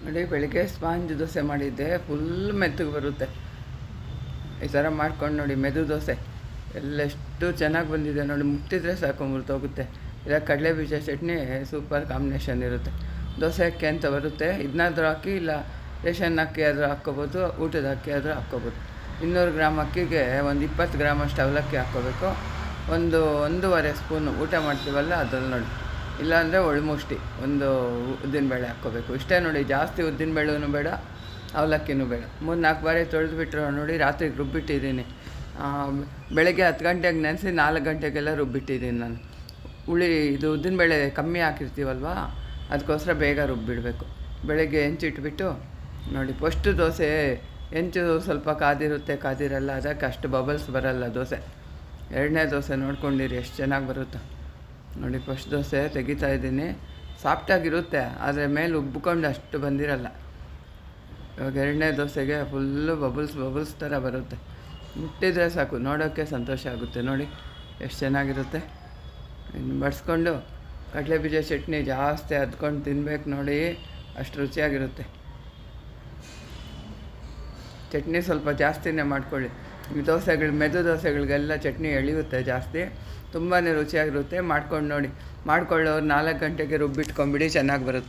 ನೋಡಿ, ಬೆಳಿಗ್ಗೆ ಸ್ಪಾಂಜ್ ದೋಸೆ ಮಾಡಿದ್ದೆ, ಫುಲ್ ಮೆತ್ತಗೆ ಬರುತ್ತೆ. ಈ ಥರ ಮಾಡ್ಕೊಂಡು ನೋಡಿ, ಮೆದು ದೋಸೆ ಎಲ್ಲೆಷ್ಟು ಚೆನ್ನಾಗಿ ಬಂದಿದೆ ನೋಡಿ. ಮುಟ್ಟಿದ್ರೆ ಸಾಕು ಮುರಿದೋಗುತ್ತೆ. ಇಲ್ಲ ಕಡಲೆ ಬೀಜ ಚಟ್ನಿ ಸೂಪರ್ ಕಾಂಬಿನೇಷನ್ ಇರುತ್ತೆ. ದೋಸೆ ಅಕ್ಕಿ ಅಂತ ಬರುತ್ತೆ, ಇದನ್ನಾದ್ರೂ ಹಾಕಿ, ಇಲ್ಲ ರೇಷನ್ ಅಕ್ಕಿ ಆದರೂ ಹಾಕ್ಕೋಬೋದು, ಊಟದ ಅಕ್ಕಿ ಆದರೂ ಹಾಕ್ಕೋಬೋದು. 200 ಗ್ರಾಮ್ ಅಕ್ಕಿಗೆ ಒಂದು 20 ಗ್ರಾಮಷ್ಟು ಅವಲಕ್ಕಿ ಹಾಕ್ಕೋಬೇಕು. ಒಂದೂವರೆ ಸ್ಪೂನು ಊಟ ಮಾಡ್ತೀವಲ್ಲ ಅದ್ರಲ್ಲಿ ನೋಡಿ, ಇಲ್ಲಾಂದರೆ ಒಳ್ಮುಷ್ಟಿ ಒಂದು ಉದ್ದಿನಬೇಳೆ ಹಾಕ್ಕೋಬೇಕು. ಇಷ್ಟೇ ನೋಡಿ, ಜಾಸ್ತಿ ಉದ್ದಿನಬೇಳೆನೂ ಬೇಡ, ಅವಲಕ್ಕಿನೂ ಬೇಡ. 3-4 ಬಾರಿ ತೊಳೆದುಬಿಟ್ರು ನೋಡಿ. ರಾತ್ರಿಗೆ ರುಬ್ಬಿಟ್ಟಿದ್ದೀನಿ. ಬೆಳಗ್ಗೆ 10 ಗಂಟೆಗೆ ನೆನೆಸಿ 4 ಗಂಟೆಗೆಲ್ಲ ರುಬ್ಬಿಟ್ಟಿದ್ದೀನಿ ನಾನು. ಇದು ಉದ್ದಿನಬೇಳೆ ಕಮ್ಮಿ ಹಾಕಿರ್ತೀವಲ್ವ, ಅದಕ್ಕೋಸ್ಕರ ಬೇಗ ರುಬ್ಬಿಡಬೇಕು. ಬೆಳಗ್ಗೆ ಹೆಂಚಿಟ್ಬಿಟ್ಟು ನೋಡಿ, ಫಸ್ಟು ದೋಸೆ ಹೆಂಚು ಸ್ವಲ್ಪ ಕಾದಿರಲ್ಲ, ಅದಕ್ಕೆ ಅಷ್ಟು ಬಬಲ್ಸ್ ಬರಲ್ಲ ದೋಸೆ. ಎರಡನೇ ದೋಸೆ ನೋಡ್ಕೊಂಡಿರಿ ಎಷ್ಟು ಚೆನ್ನಾಗಿ ಬರುತ್ತೋ ನೋಡಿ. ಫಸ್ಟ್ ದೋಸೆ ತೆಗಿತಾ ಇದ್ದೀನಿ, ಸಾಫ್ಟಾಗಿರುತ್ತೆ, ಆದರೆ ಮೇಲೆ ಉಬ್ಬಿಕೊಂಡು ಅಷ್ಟು ಬಂದಿರಲ್ಲ. ಇವಾಗ ಎರಡನೇ ದೋಸೆಗೆ ಫುಲ್ಲು ಬಬಲ್ಸ್ ಥರ ಬರುತ್ತೆ. ಮುಟ್ಟಿದ್ರೆ ಸಾಕು, ನೋಡೋಕ್ಕೆ ಸಂತೋಷ ಆಗುತ್ತೆ ನೋಡಿ, ಎಷ್ಟು ಚೆನ್ನಾಗಿರುತ್ತೆ. ಇನ್ನು ಬಡಿಸ್ಕೊಂಡು ಕಡಲೆ ಬೀಜ ಚಟ್ನಿ ಜಾಸ್ತಿ ಅದ್ಕೊಂಡು ತಿನ್ಬೇಕು ನೋಡಿ, ಅಷ್ಟು ರುಚಿಯಾಗಿರುತ್ತೆ. ಚಟ್ನಿ ಸ್ವಲ್ಪ ಜಾಸ್ತಿನೇ ಮಾಡ್ಕೊಳ್ಳಿ. ಈ ಮೆದು ದೋಸೆಗಳಿಗೆಲ್ಲ ಚಟ್ನಿ ಎಳೆಯುತ್ತೆ ಜಾಸ್ತಿ, ತುಂಬಾ ರುಚಿಯಾಗಿರುತ್ತೆ. ಮಾಡ್ಕೊಂಡು ನೋಡಿ. ಮಾಡ್ಕೊಳ್ಳೋರು 4 ಗಂಟೆಗೆ ರುಬ್ಬಿಟ್ಕೊಂಬಿಡಿ, ಚೆನ್ನಾಗಿ ಬರುತ್ತೆ.